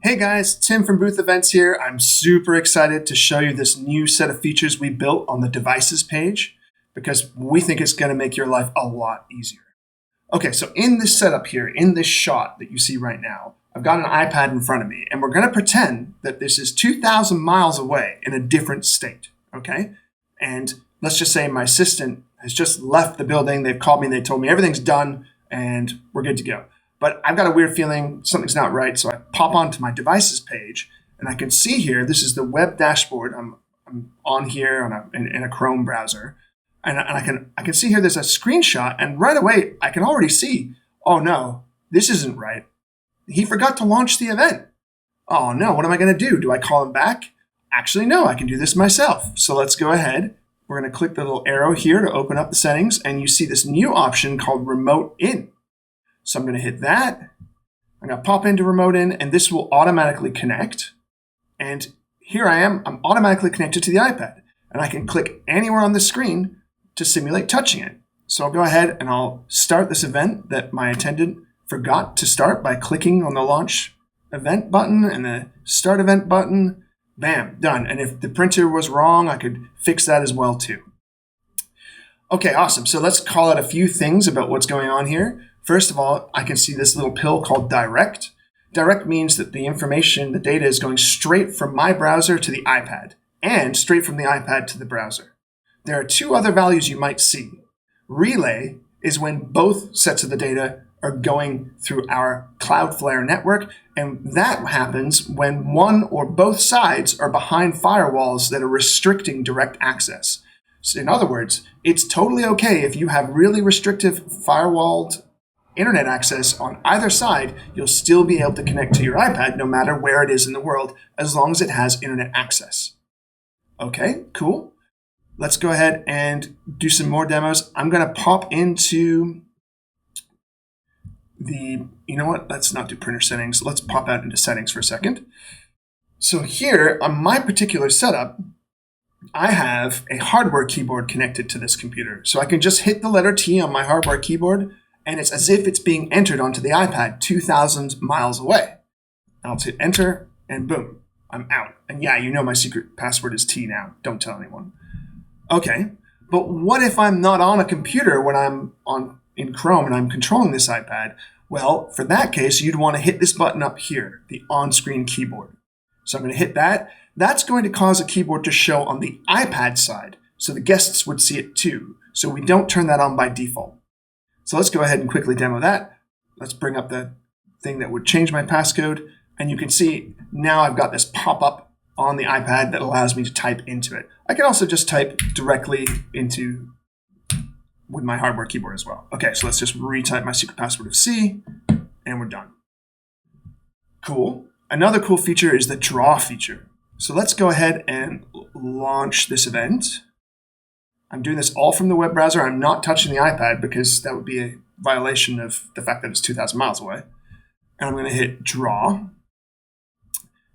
Hey guys, Tim from Booth.Events here. I'm super excited to show you this new set of features we built on the devices page because we think it's going to make your life a lot easier. Okay, so in this setup here, in this shot that you see right now, I've got an iPad in front of me and we're going to pretend that this is 2,000 miles away in a different state, okay? And let's just say my assistant has just left the building. They've called me, they told me everything's done and we're good to go. But I've got a weird feeling something's not right, so I pop onto my devices page, and I can see here, this is the web dashboard. I'm on here in a Chrome browser, and I can see here there's a screenshot, and right away I can already see, oh no, this isn't right. He forgot to launch the event. Oh no, what am I going to do? Do I call him back? Actually, no, I can do this myself. So let's go ahead. We're going to click the little arrow here to open up the settings, and you see this new option called Remote In. So I'm going to hit that. I'm going to pop into Remote In, and this will automatically connect. And here I am. I'm automatically connected to the iPad. And I can click anywhere on the screen to simulate touching it. So I'll go ahead and I'll start this event that my attendant forgot to start by clicking on the Launch Event button and the Start Event button. Bam, done. And if the printer was wrong, I could fix that as well too. Okay, awesome. So let's call out a few things about what's going on here. First of all, I can see this little pill called Direct. Direct means that the information, the data is going straight from my browser to the iPad and straight from the iPad to the browser. There are two other values you might see. Relay is when both sets of the data are going through our Cloudflare network, and that happens when one or both sides are behind firewalls that are restricting direct access. So in other words, it's totally okay if you have really restrictive firewalled internet access on either side. You'll still be able to connect to your iPad no matter where it is in the world, as long as it has internet access. Okay, cool. Let's go ahead and do some more demos. I'm going to pop into you know what? Let's not do printer settings. Let's pop out into settings for a second. So here on my particular setup, I have a hardware keyboard connected to this computer. So I can just hit the letter T on my hardware keyboard, and it's as if it's being entered onto the iPad 2,000 miles away. I'll hit enter, and boom, I'm out. And yeah, you know my secret password is T now. Don't tell anyone. Okay, but what if I'm not on a computer when I'm in Chrome and I'm controlling this iPad? Well, for that case, you'd want to hit this button up here, the on-screen keyboard. So I'm going to hit that. That's going to cause a keyboard to show on the iPad side, so the guests would see it too. So we don't turn that on by default. So let's go ahead and quickly demo that. Let's bring up the thing that would change my passcode. And you can see now I've got this pop-up on the iPad that allows me to type into it. I can also just type directly into with my hardware keyboard as well. Okay, so let's just retype my secret password of C, and we're done. Cool. Another cool feature is the draw feature. So let's go ahead and launch this event. I'm doing this all from the web browser. I'm not touching the iPad because that would be a violation of the fact that it's 2,000 miles away. And I'm going to hit draw.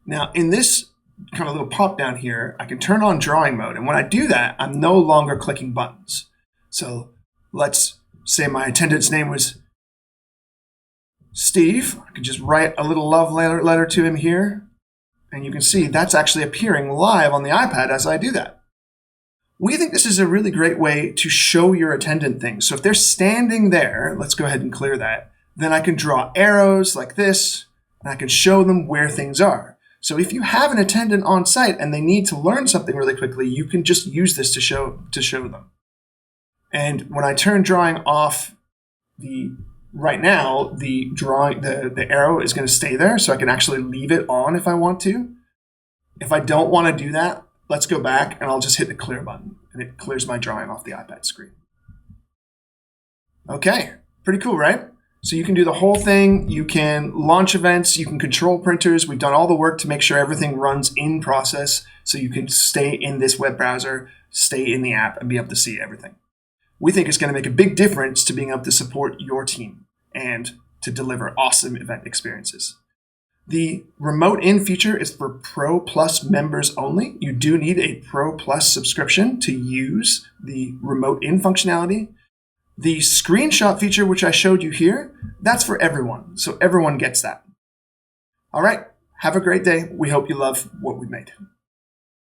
Now in this kind of little pop down here, I can turn on drawing mode. And when I do that, I'm no longer clicking buttons. So let's say my attendant's name was Steve. I could just write a little love letter to him here. And you can see that's actually appearing live on the iPad as I do that. We think this is a really great way to show your attendant things. So if they're standing there, let's go ahead and clear that. Then I can draw arrows like this, and I can show them where things are. So if you have an attendant on site and they need to learn something really quickly, you can just use this to show them. And when I turn drawing off, right now the arrow is going to stay there, so I can actually leave it on if I want to. If I don't want to do that, let's go back and I'll just hit the clear button and it clears my drawing off the iPad screen. Okay, pretty cool, right? So you can do the whole thing. You can launch events, you can control printers. We've done all the work to make sure everything runs in process so you can stay in this web browser, stay in the app, and be able to see everything. We think it's going to make a big difference to being able to support your team and to deliver awesome event experiences. The Remote In feature is for Pro Plus members only. You do need a Pro Plus subscription to use the Remote In functionality. The screenshot feature, which I showed you here, that's for everyone. So everyone gets that. All right. Have a great day. We hope you love what we made.